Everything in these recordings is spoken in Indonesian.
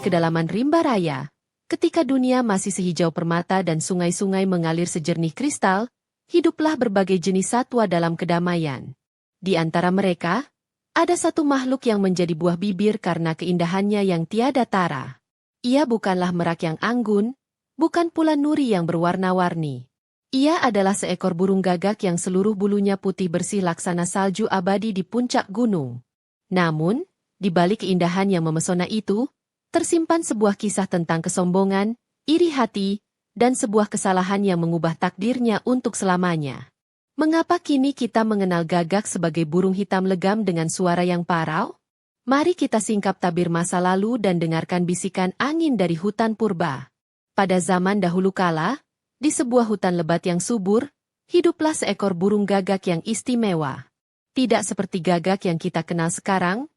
kedalaman rimba raya, ketika dunia masih sehijau permata dan sungai-sungai mengalir sejernih kristal, hiduplah berbagai jenis satwa dalam kedamaian. Di antara mereka, ada satu makhluk yang menjadi buah bibir karena keindahannya yang tiada tara. Ia bukanlah merak yang anggun, bukan pula nuri yang berwarna-warni. Ia adalah seekor burung gagak yang seluruh bulunya putih bersih laksana salju abadi di puncak gunung. Namun, di balik keindahan yang memesona itu, tersimpan sebuah kisah tentang kesombongan, iri hati, dan sebuah kesalahan yang mengubah takdirnya untuk selamanya. Mengapa kini kita mengenal gagak sebagai burung hitam legam dengan suara yang parau? Mari kita singkap tabir masa lalu dan dengarkan bisikan angin dari hutan purba. Pada zaman dahulu kala, di sebuah hutan lebat yang subur, hiduplah seekor burung gagak yang istimewa. Tidak seperti gagak yang kita kenal sekarang,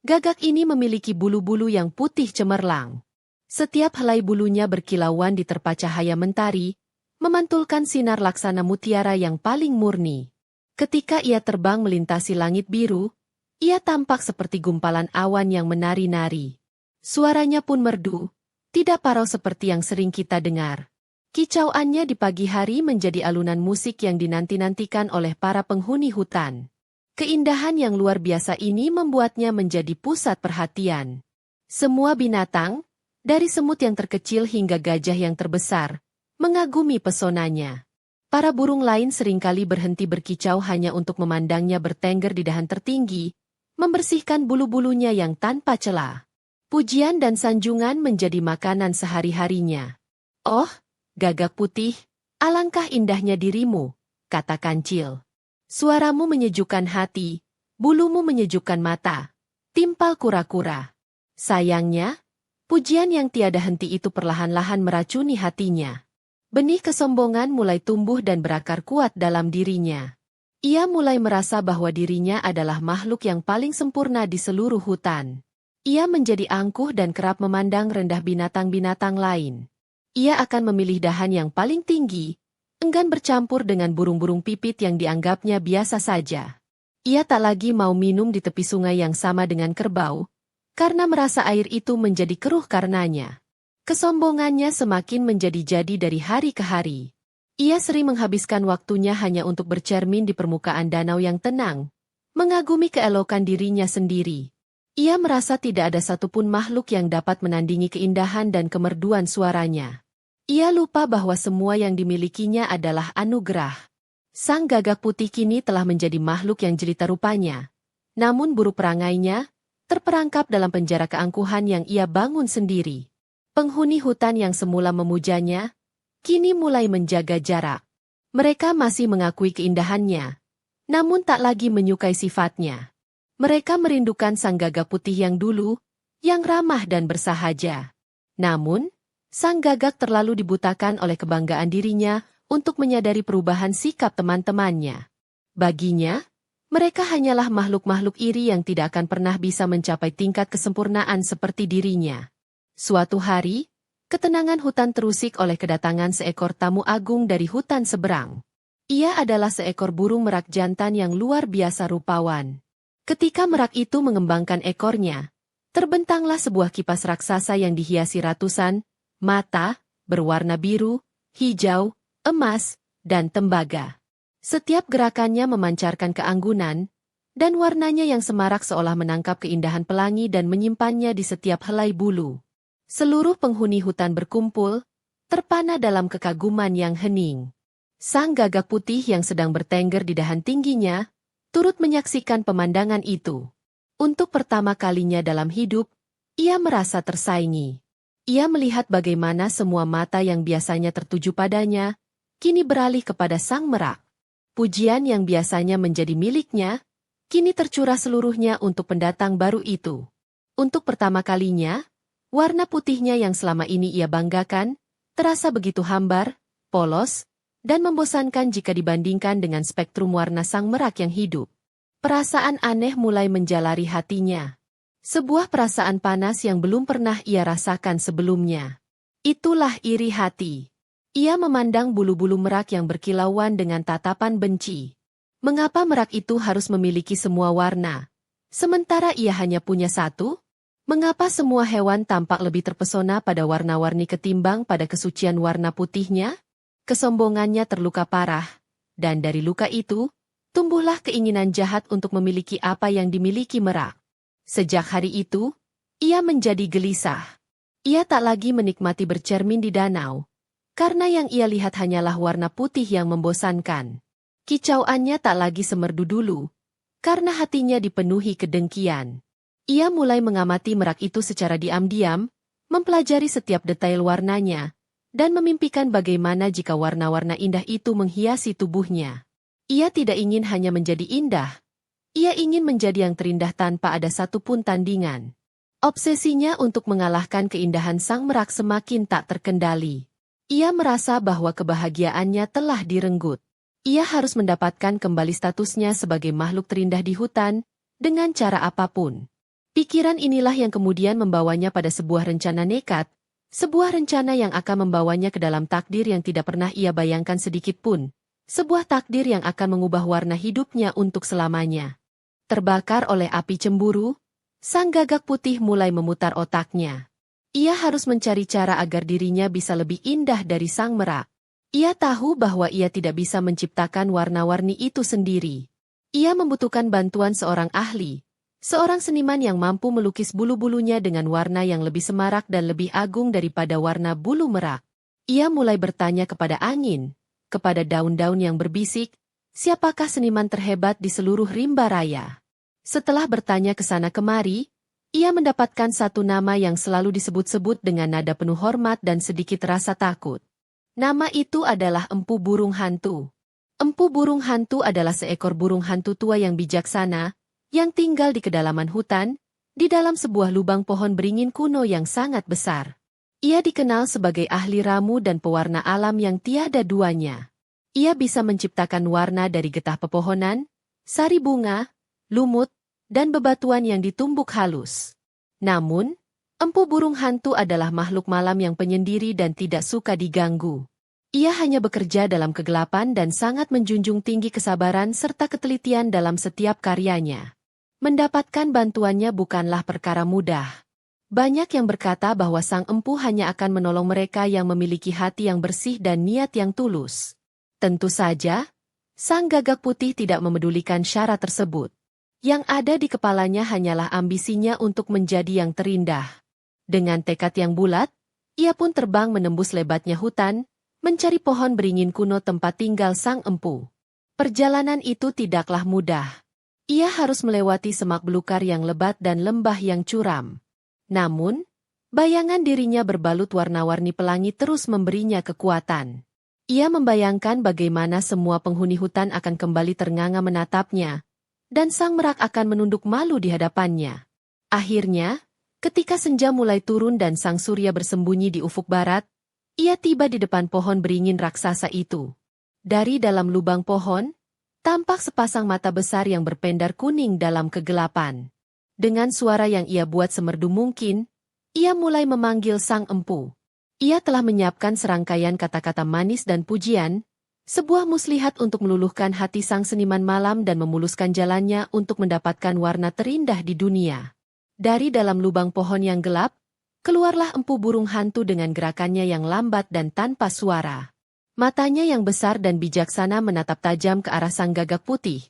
gagak ini memiliki bulu-bulu yang putih cemerlang. Setiap helai bulunya berkilauan diterpa cahaya mentari, memantulkan sinar laksana mutiara yang paling murni. Ketika ia terbang melintasi langit biru, ia tampak seperti gumpalan awan yang menari-nari. Suaranya pun merdu, tidak parau seperti yang sering kita dengar. Kicauannya di pagi hari menjadi alunan musik yang dinanti-nantikan oleh para penghuni hutan. Keindahan yang luar biasa ini membuatnya menjadi pusat perhatian. Semua binatang, dari semut yang terkecil hingga gajah yang terbesar, mengagumi pesonanya. Para burung lain seringkali berhenti berkicau hanya untuk memandangnya bertengger di dahan tertinggi, membersihkan bulu-bulunya yang tanpa celah. Pujian dan sanjungan menjadi makanan sehari-harinya. "Oh, gagak putih, alangkah indahnya dirimu," kata kancil. "Suaramu menyejukkan hati, bulumu menyejukkan mata, timpal kura-kura." Sayangnya, pujian yang tiada henti itu perlahan-lahan meracuni hatinya. Benih kesombongan mulai tumbuh dan berakar kuat dalam dirinya. Ia mulai merasa bahwa dirinya adalah makhluk yang paling sempurna di seluruh hutan. Ia menjadi angkuh dan kerap memandang rendah binatang-binatang lain. Ia akan memilih dahan yang paling tinggi, enggan bercampur dengan burung-burung pipit yang dianggapnya biasa saja. Ia tak lagi mau minum di tepi sungai yang sama dengan kerbau, karena merasa air itu menjadi keruh karenanya. Kesombongannya semakin menjadi-jadi dari hari ke hari. Ia sering menghabiskan waktunya hanya untuk bercermin di permukaan danau yang tenang, mengagumi keelokan dirinya sendiri. Ia merasa tidak ada satupun makhluk yang dapat menandingi keindahan dan kemerduan suaranya. Ia lupa bahwa semua yang dimilikinya adalah anugerah. Sang gagak putih kini telah menjadi makhluk yang jelita rupanya. Namun buruk perangainya, terperangkap dalam penjara keangkuhan yang ia bangun sendiri. Penghuni hutan yang semula memujanya, kini mulai menjaga jarak. Mereka masih mengakui keindahannya, namun tak lagi menyukai sifatnya. Mereka merindukan sang gagak putih yang dulu, yang ramah dan bersahaja. Namun, sang gagak terlalu dibutakan oleh kebanggaan dirinya untuk menyadari perubahan sikap teman-temannya. Baginya, mereka hanyalah makhluk-makhluk iri yang tidak akan pernah bisa mencapai tingkat kesempurnaan seperti dirinya. Suatu hari, ketenangan hutan terusik oleh kedatangan seekor tamu agung dari hutan seberang. Ia adalah seekor burung merak jantan yang luar biasa rupawan. Ketika merak itu mengembangkan ekornya, terbentanglah sebuah kipas raksasa yang dihiasi ratusan mata, berwarna biru, hijau, emas, dan tembaga. Setiap gerakannya memancarkan keanggunan, dan warnanya yang semarak seolah menangkap keindahan pelangi dan menyimpannya di setiap helai bulu. Seluruh penghuni hutan berkumpul, terpana dalam kekaguman yang hening. Sang gagak putih yang sedang bertengger di dahan tingginya, turut menyaksikan pemandangan itu. Untuk pertama kalinya dalam hidup, ia merasa tersaingi. Ia melihat bagaimana semua mata yang biasanya tertuju padanya, kini beralih kepada sang merak. Pujian yang biasanya menjadi miliknya, kini tercurah seluruhnya untuk pendatang baru itu. Untuk pertama kalinya, warna putihnya yang selama ini ia banggakan, terasa begitu hambar, polos, dan membosankan jika dibandingkan dengan spektrum warna sang merak yang hidup. Perasaan aneh mulai menjalari hatinya. Sebuah perasaan panas yang belum pernah ia rasakan sebelumnya. Itulah iri hati. Ia memandang bulu-bulu merak yang berkilauan dengan tatapan benci. Mengapa merak itu harus memiliki semua warna, sementara ia hanya punya satu? Mengapa semua hewan tampak lebih terpesona pada warna-warni ketimbang pada kesucian warna putihnya? Kesombongannya terluka parah, dan dari luka itu, tumbuhlah keinginan jahat untuk memiliki apa yang dimiliki Merak. Sejak hari itu, ia menjadi gelisah. Ia tak lagi menikmati bercermin di danau, karena yang ia lihat hanyalah warna putih yang membosankan. Kicauannya tak lagi semerdu dulu, karena hatinya dipenuhi kedengkian. Ia mulai mengamati Merak itu secara diam-diam, mempelajari setiap detail warnanya, dan memimpikan bagaimana jika warna-warna indah itu menghiasi tubuhnya. Ia tidak ingin hanya menjadi indah, ia ingin menjadi yang terindah tanpa ada satupun tandingan. Obsesinya untuk mengalahkan keindahan sang Merak semakin tak terkendali. Ia merasa bahwa kebahagiaannya telah direnggut. Ia harus mendapatkan kembali statusnya sebagai makhluk terindah di hutan, dengan cara apapun. Pikiran inilah yang kemudian membawanya pada sebuah rencana nekat, sebuah rencana yang akan membawanya ke dalam takdir yang tidak pernah ia bayangkan sedikitpun. Sebuah takdir yang akan mengubah warna hidupnya untuk selamanya. Terbakar oleh api cemburu, sang gagak putih mulai memutar otaknya. Ia harus mencari cara agar dirinya bisa lebih indah dari sang Merak. Ia tahu bahwa ia tidak bisa menciptakan warna-warni itu sendiri. Ia membutuhkan bantuan seorang ahli, seorang seniman yang mampu melukis bulu-bulunya dengan warna yang lebih semarak dan lebih agung daripada warna bulu Merak. Ia mulai bertanya kepada angin, kepada daun-daun yang berbisik, siapakah seniman terhebat di seluruh rimba raya? Setelah bertanya ke sana kemari, ia mendapatkan satu nama yang selalu disebut-sebut dengan nada penuh hormat dan sedikit rasa takut. Nama itu adalah Empu Burung Hantu. Empu Burung Hantu adalah seekor burung hantu tua yang bijaksana, yang tinggal di kedalaman hutan, di dalam sebuah lubang pohon beringin kuno yang sangat besar. Ia dikenal sebagai ahli ramu dan pewarna alam yang tiada duanya. Ia bisa menciptakan warna dari getah pepohonan, sari bunga, lumut, dan bebatuan yang ditumbuk halus. Namun, Empu Burung Hantu adalah makhluk malam yang penyendiri dan tidak suka diganggu. Ia hanya bekerja dalam kegelapan dan sangat menjunjung tinggi kesabaran serta ketelitian dalam setiap karyanya. Mendapatkan bantuannya bukanlah perkara mudah. Banyak yang berkata bahwa sang empu hanya akan menolong mereka yang memiliki hati yang bersih dan niat yang tulus. Tentu saja, sang gagak putih tidak memedulikan syarat tersebut. Yang ada di kepalanya hanyalah ambisinya untuk menjadi yang terindah. Dengan tekad yang bulat, ia pun terbang menembus lebatnya hutan, mencari pohon beringin kuno tempat tinggal sang empu. Perjalanan itu tidaklah mudah. Ia harus melewati semak belukar yang lebat dan lembah yang curam. Namun, bayangan dirinya berbalut warna-warni pelangi terus memberinya kekuatan. Ia membayangkan bagaimana semua penghuni hutan akan kembali ternganga menatapnya, dan sang Merak akan menunduk malu di hadapannya. Akhirnya, ketika senja mulai turun dan sang surya bersembunyi di ufuk barat, ia tiba di depan pohon beringin raksasa itu. Dari dalam lubang pohon, tampak sepasang mata besar yang berpendar kuning dalam kegelapan. Dengan suara yang ia buat semerdu mungkin, ia mulai memanggil sang empu. Ia telah menyiapkan serangkaian kata-kata manis dan pujian, sebuah muslihat untuk meluluhkan hati sang seniman malam dan memuluskan jalannya untuk mendapatkan warna terindah di dunia. Dari dalam lubang pohon yang gelap, keluarlah Empu Burung Hantu dengan gerakannya yang lambat dan tanpa suara. Matanya yang besar dan bijaksana menatap tajam ke arah sang gagak putih,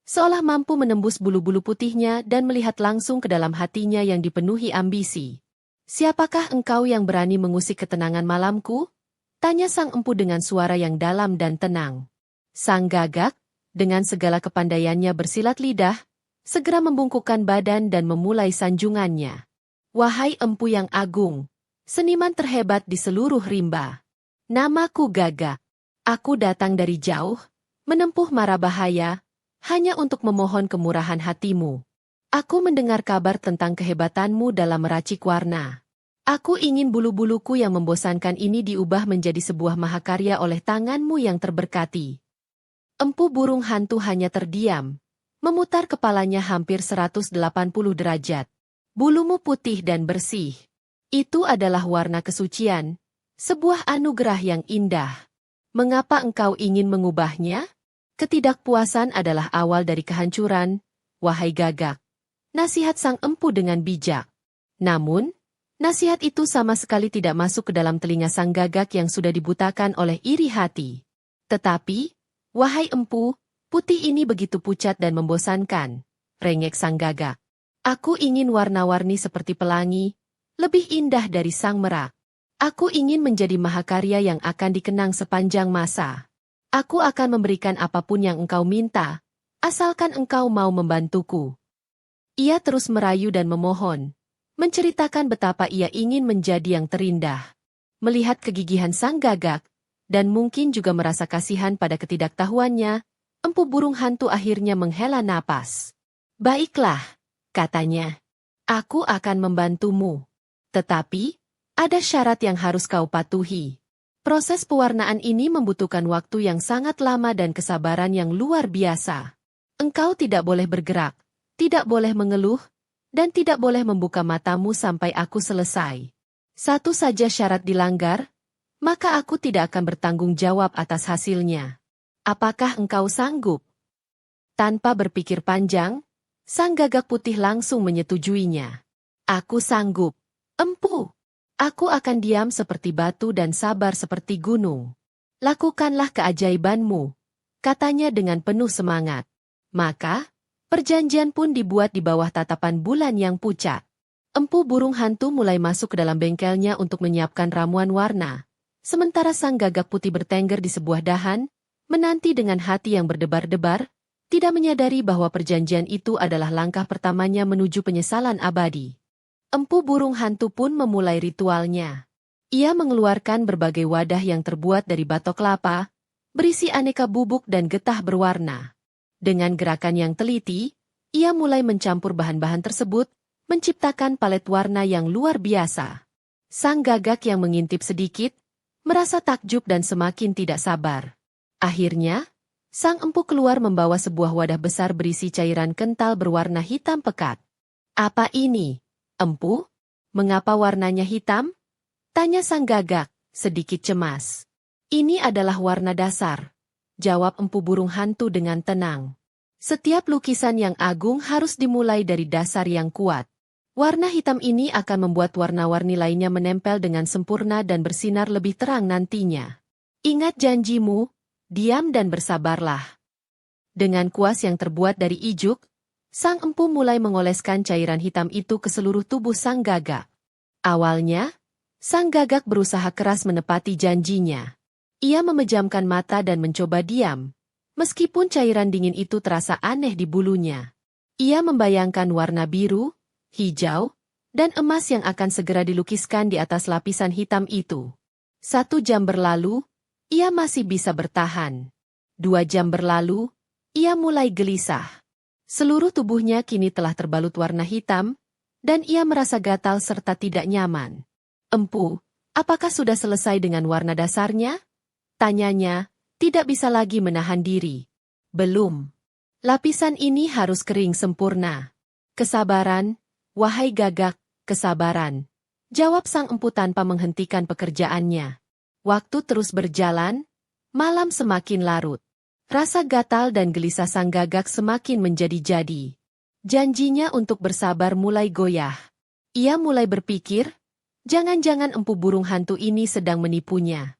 seolah mampu menembus bulu-bulu putihnya dan melihat langsung ke dalam hatinya yang dipenuhi ambisi. "Siapakah engkau yang berani mengusik ketenangan malamku?" tanya sang empu dengan suara yang dalam dan tenang. Sang gagak, dengan segala kepandaiannya bersilat lidah, segera membungkukkan badan dan memulai sanjungannya. "Wahai empu yang agung, seniman terhebat di seluruh rimba. Namaku Gagak. Aku datang dari jauh, menempuh mara bahaya, hanya untuk memohon kemurahan hatimu. Aku mendengar kabar tentang kehebatanmu dalam meracik warna. Aku ingin bulu-buluku yang membosankan ini diubah menjadi sebuah mahakarya oleh tanganmu yang terberkati." Empu Burung Hantu hanya terdiam, memutar kepalanya hampir 180 derajat. "Bulumu putih dan bersih. Itu adalah warna kesucian, sebuah anugerah yang indah. Mengapa engkau ingin mengubahnya? Ketidakpuasan adalah awal dari kehancuran, wahai gagak." Nasihat sang empu dengan bijak. Namun, nasihat itu sama sekali tidak masuk ke dalam telinga sang gagak yang sudah dibutakan oleh iri hati. Tetapi, wahai empu, putih ini begitu pucat dan membosankan, rengek sang gagak. Aku ingin warna-warni seperti pelangi, lebih indah dari sang merak. Aku ingin menjadi mahakarya yang akan dikenang sepanjang masa. Aku akan memberikan apapun yang engkau minta, asalkan engkau mau membantuku. Ia terus merayu dan memohon, menceritakan betapa ia ingin menjadi yang terindah. Melihat kegigihan sang gagak, dan mungkin juga merasa kasihan pada ketidaktahuannya, empu burung hantu akhirnya menghela napas. Baiklah, katanya. Aku akan membantumu. Tetapi, ada syarat yang harus kau patuhi. Proses pewarnaan ini membutuhkan waktu yang sangat lama dan kesabaran yang luar biasa. Engkau tidak boleh bergerak, tidak boleh mengeluh, dan tidak boleh membuka matamu sampai aku selesai. Satu saja syarat dilanggar, maka aku tidak akan bertanggung jawab atas hasilnya. Apakah engkau sanggup? Tanpa berpikir panjang, sang gagak putih langsung menyetujuinya. Aku sanggup, empu. Aku akan diam seperti batu dan sabar seperti gunung. Lakukanlah keajaibanmu, katanya dengan penuh semangat. Maka, perjanjian pun dibuat di bawah tatapan bulan yang pucat. Empu burung hantu mulai masuk ke dalam bengkelnya untuk menyiapkan ramuan warna. Sementara sang gagak putih bertengger di sebuah dahan, menanti dengan hati yang berdebar-debar, tidak menyadari bahwa perjanjian itu adalah langkah pertamanya menuju penyesalan abadi. Empu burung hantu pun memulai ritualnya. Ia mengeluarkan berbagai wadah yang terbuat dari batok kelapa, berisi aneka bubuk dan getah berwarna. Dengan gerakan yang teliti, ia mulai mencampur bahan-bahan tersebut, menciptakan palet warna yang luar biasa. Sang gagak yang mengintip sedikit, merasa takjub dan semakin tidak sabar. Akhirnya, sang empu keluar membawa sebuah wadah besar berisi cairan kental berwarna hitam pekat. Apa ini, empu? Mengapa warnanya hitam? Tanya sang gagak, sedikit cemas. Ini adalah warna dasar, jawab empu burung hantu dengan tenang. Setiap lukisan yang agung harus dimulai dari dasar yang kuat. Warna hitam ini akan membuat warna-warni lainnya menempel dengan sempurna dan bersinar lebih terang nantinya. Ingat janjimu, diam dan bersabarlah. Dengan kuas yang terbuat dari ijuk, sang empu mulai mengoleskan cairan hitam itu ke seluruh tubuh sang gagak. Awalnya, sang gagak berusaha keras menepati janjinya. Ia memejamkan mata dan mencoba diam, meskipun cairan dingin itu terasa aneh di bulunya. Ia membayangkan warna biru, hijau, dan emas yang akan segera dilukiskan di atas lapisan hitam itu. 1 jam berlalu, ia masih bisa bertahan. 2 jam berlalu, ia mulai gelisah. Seluruh tubuhnya kini telah terbalut warna hitam, dan ia merasa gatal serta tidak nyaman. Empu, apakah sudah selesai dengan warna dasarnya? Tanyanya, tidak bisa lagi menahan diri. Belum. Lapisan ini harus kering sempurna. Kesabaran, wahai gagak, kesabaran. Jawab sang empu tanpa menghentikan pekerjaannya. Waktu terus berjalan, malam semakin larut. Rasa gatal dan gelisah sang gagak semakin menjadi-jadi. Janjinya untuk bersabar mulai goyah. Ia mulai berpikir, jangan-jangan empu burung hantu ini sedang menipunya.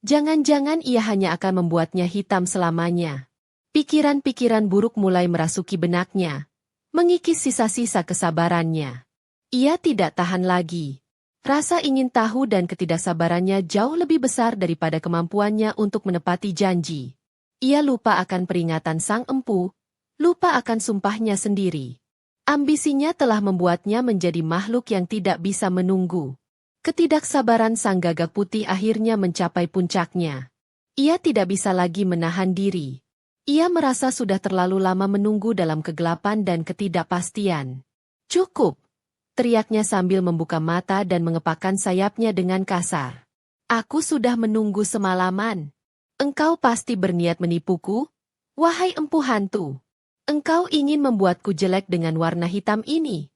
Jangan-jangan ia hanya akan membuatnya hitam selamanya. Pikiran-pikiran buruk mulai merasuki benaknya, mengikis sisa-sisa kesabarannya. Ia tidak tahan lagi. Rasa ingin tahu dan ketidaksabarannya jauh lebih besar daripada kemampuannya untuk menepati janji. Ia lupa akan peringatan sang empu, lupa akan sumpahnya sendiri. Ambisinya telah membuatnya menjadi makhluk yang tidak bisa menunggu. Ketidaksabaran sang gagak putih akhirnya mencapai puncaknya. Ia tidak bisa lagi menahan diri. Ia merasa sudah terlalu lama menunggu dalam kegelapan dan ketidakpastian. Cukup, teriaknya sambil membuka mata dan mengepakkan sayapnya dengan kasar. Aku sudah menunggu semalaman. Engkau pasti berniat menipuku, wahai empu hantu. Engkau ingin membuatku jelek dengan warna hitam ini.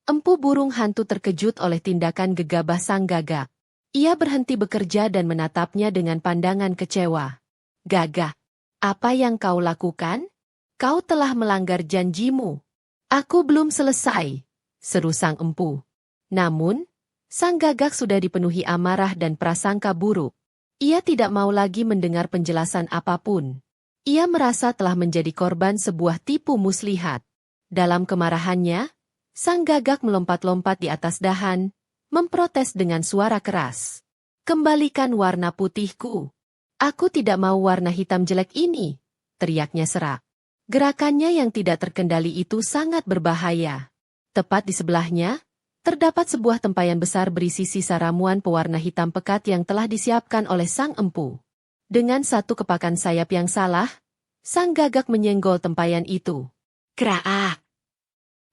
Empu burung hantu terkejut oleh tindakan gegabah sang gagak. Ia berhenti bekerja dan menatapnya dengan pandangan kecewa. Gagak. Apa yang kau lakukan? Kau telah melanggar janjimu. Aku belum selesai, seru sang empu. Namun, sang gagak sudah dipenuhi amarah dan prasangka buruk. Ia tidak mau lagi mendengar penjelasan apapun. Ia merasa telah menjadi korban sebuah tipu muslihat. Dalam kemarahannya, sang gagak melompat-lompat di atas dahan, memprotes dengan suara keras. "Kembalikan warna putihku. Aku tidak mau warna hitam jelek ini," teriaknya serak. Gerakannya yang tidak terkendali itu sangat berbahaya. Tepat di sebelahnya, terdapat sebuah tempayan besar berisi sisa ramuan pewarna hitam pekat yang telah disiapkan oleh sang empu. Dengan satu kepakan sayap yang salah, sang gagak menyenggol tempayan itu. Kraak!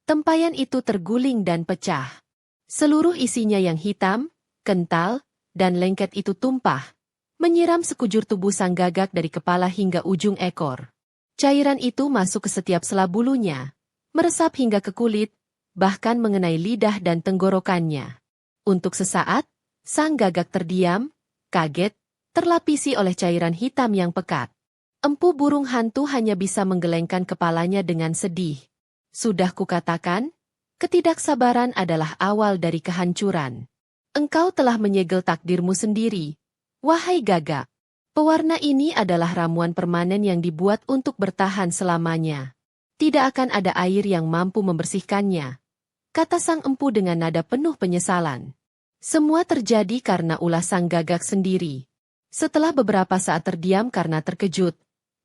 Tempayan itu terguling dan pecah. Seluruh isinya yang hitam, kental, dan lengket itu tumpah, menyiram sekujur tubuh sang gagak dari kepala hingga ujung ekor. Cairan itu masuk ke setiap sela bulunya, meresap hingga ke kulit, bahkan mengenai lidah dan tenggorokannya. Untuk sesaat, sang gagak terdiam, kaget, terlapisi oleh cairan hitam yang pekat. Empu burung hantu hanya bisa menggelengkan kepalanya dengan sedih. Sudah kukatakan, ketidaksabaran adalah awal dari kehancuran. Engkau telah menyegel takdirmu sendiri, wahai gagak. Pewarna ini adalah ramuan permanen yang dibuat untuk bertahan selamanya. Tidak akan ada air yang mampu membersihkannya, kata sang empu dengan nada penuh penyesalan. Semua terjadi karena ulah sang gagak sendiri. Setelah beberapa saat terdiam karena terkejut,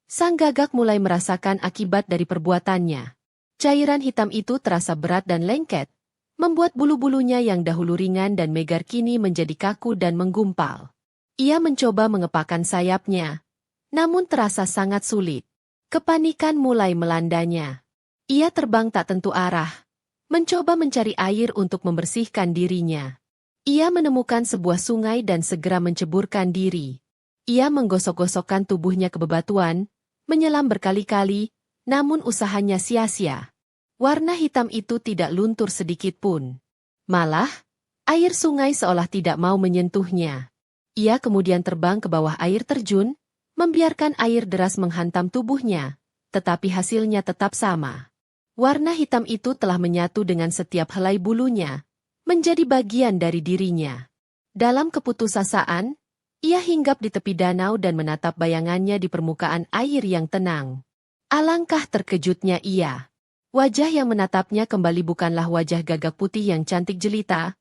sang gagak mulai merasakan akibat dari perbuatannya. Cairan hitam itu terasa berat dan lengket, membuat bulu-bulunya yang dahulu ringan dan megar kini menjadi kaku dan menggumpal. Ia mencoba mengepakkan sayapnya, namun terasa sangat sulit. Kepanikan mulai melandanya. Ia terbang tak tentu arah, mencoba mencari air untuk membersihkan dirinya. Ia menemukan sebuah sungai dan segera menceburkan diri. Ia menggosok-gosokkan tubuhnya ke bebatuan, menyelam berkali-kali, namun usahanya sia-sia. Warna hitam itu tidak luntur sedikit pun. Malah, air sungai seolah tidak mau menyentuhnya. Ia kemudian terbang ke bawah air terjun, membiarkan air deras menghantam tubuhnya, tetapi hasilnya tetap sama. Warna hitam itu telah menyatu dengan setiap helai bulunya, menjadi bagian dari dirinya. Dalam keputusasaan, ia hinggap di tepi danau dan menatap bayangannya di permukaan air yang tenang. Alangkah terkejutnya ia. Wajah yang menatapnya kembali bukanlah wajah gagak putih yang cantik jelita,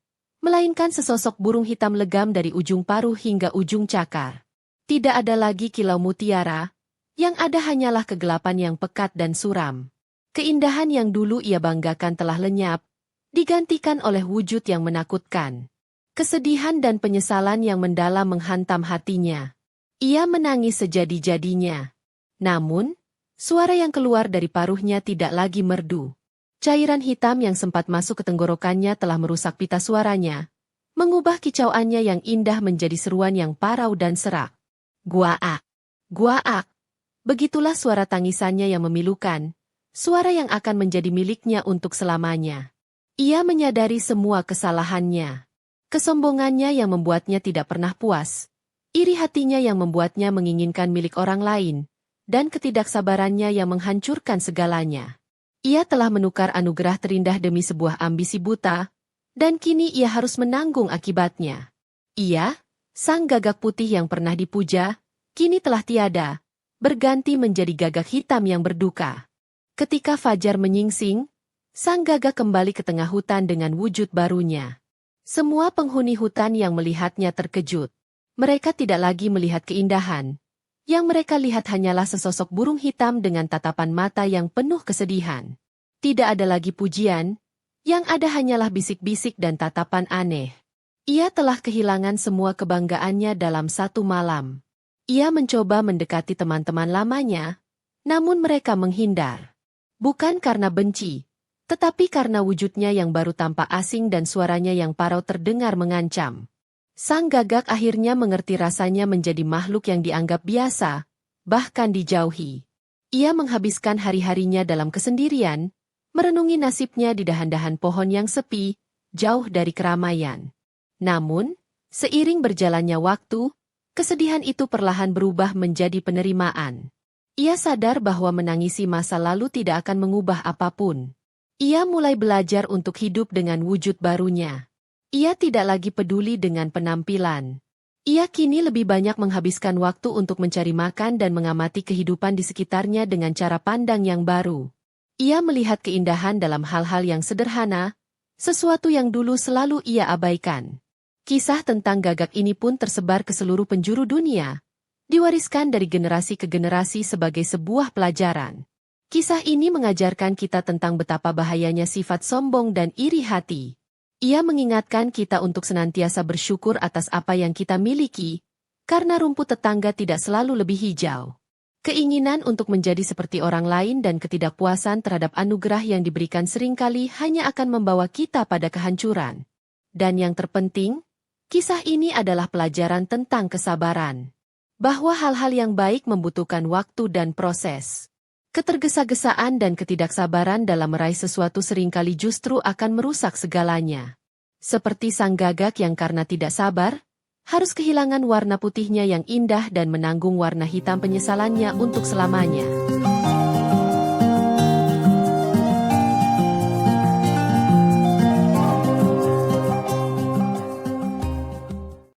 melainkan sesosok burung hitam legam dari ujung paruh hingga ujung cakar. Tidak ada lagi kilau mutiara, yang ada hanyalah kegelapan yang pekat dan suram. Keindahan yang dulu ia banggakan telah lenyap, digantikan oleh wujud yang menakutkan. Kesedihan dan penyesalan yang mendalam menghantam hatinya. Ia menangis sejadi-jadinya. Namun, suara yang keluar dari paruhnya tidak lagi merdu. Cairan hitam yang sempat masuk ke tenggorokannya telah merusak pita suaranya, mengubah kicauannya yang indah menjadi seruan yang parau dan serak. Guaak! Guaak! Begitulah suara tangisannya yang memilukan, suara yang akan menjadi miliknya untuk selamanya. Ia menyadari semua kesalahannya. Kesombongannya yang membuatnya tidak pernah puas, iri hatinya yang membuatnya menginginkan milik orang lain, dan ketidaksabarannya yang menghancurkan segalanya. Ia telah menukar anugerah terindah demi sebuah ambisi buta, dan kini ia harus menanggung akibatnya. Ia, sang gagak putih yang pernah dipuja, kini telah tiada, berganti menjadi gagak hitam yang berduka. Ketika fajar menyingsing, sang gagak kembali ke tengah hutan dengan wujud barunya. Semua penghuni hutan yang melihatnya terkejut. Mereka tidak lagi melihat keindahan. Yang mereka lihat hanyalah sesosok burung hitam dengan tatapan mata yang penuh kesedihan. Tidak ada lagi pujian, yang ada hanyalah bisik-bisik dan tatapan aneh. Ia telah kehilangan semua kebanggaannya dalam satu malam. Ia mencoba mendekati teman-teman lamanya, namun mereka menghindar. Bukan karena benci, tetapi karena wujudnya yang baru tampak asing dan suaranya yang parau terdengar mengancam. Sang gagak akhirnya mengerti rasanya menjadi makhluk yang dianggap biasa, bahkan dijauhi. Ia menghabiskan hari-harinya dalam kesendirian, merenungi nasibnya di dahan-dahan pohon yang sepi, jauh dari keramaian. Namun, seiring berjalannya waktu, kesedihan itu perlahan berubah menjadi penerimaan. Ia sadar bahwa menangisi masa lalu tidak akan mengubah apapun. Ia mulai belajar untuk hidup dengan wujud barunya. Ia tidak lagi peduli dengan penampilan. Ia kini lebih banyak menghabiskan waktu untuk mencari makan dan mengamati kehidupan di sekitarnya dengan cara pandang yang baru. Ia melihat keindahan dalam hal-hal yang sederhana, sesuatu yang dulu selalu ia abaikan. Kisah tentang gagak ini pun tersebar ke seluruh penjuru dunia, diwariskan dari generasi ke generasi sebagai sebuah pelajaran. Kisah ini mengajarkan kita tentang betapa bahayanya sifat sombong dan iri hati. Ia mengingatkan kita untuk senantiasa bersyukur atas apa yang kita miliki, karena rumput tetangga tidak selalu lebih hijau. Keinginan untuk menjadi seperti orang lain dan ketidakpuasan terhadap anugerah yang diberikan seringkali hanya akan membawa kita pada kehancuran. Dan yang terpenting, kisah ini adalah pelajaran tentang kesabaran. Bahwa hal-hal yang baik membutuhkan waktu dan proses. Ketergesa-gesaan dan ketidaksabaran dalam meraih sesuatu seringkali justru akan merusak segalanya. Seperti sang gagak yang karena tidak sabar, harus kehilangan warna putihnya yang indah dan menanggung warna hitam penyesalannya untuk selamanya.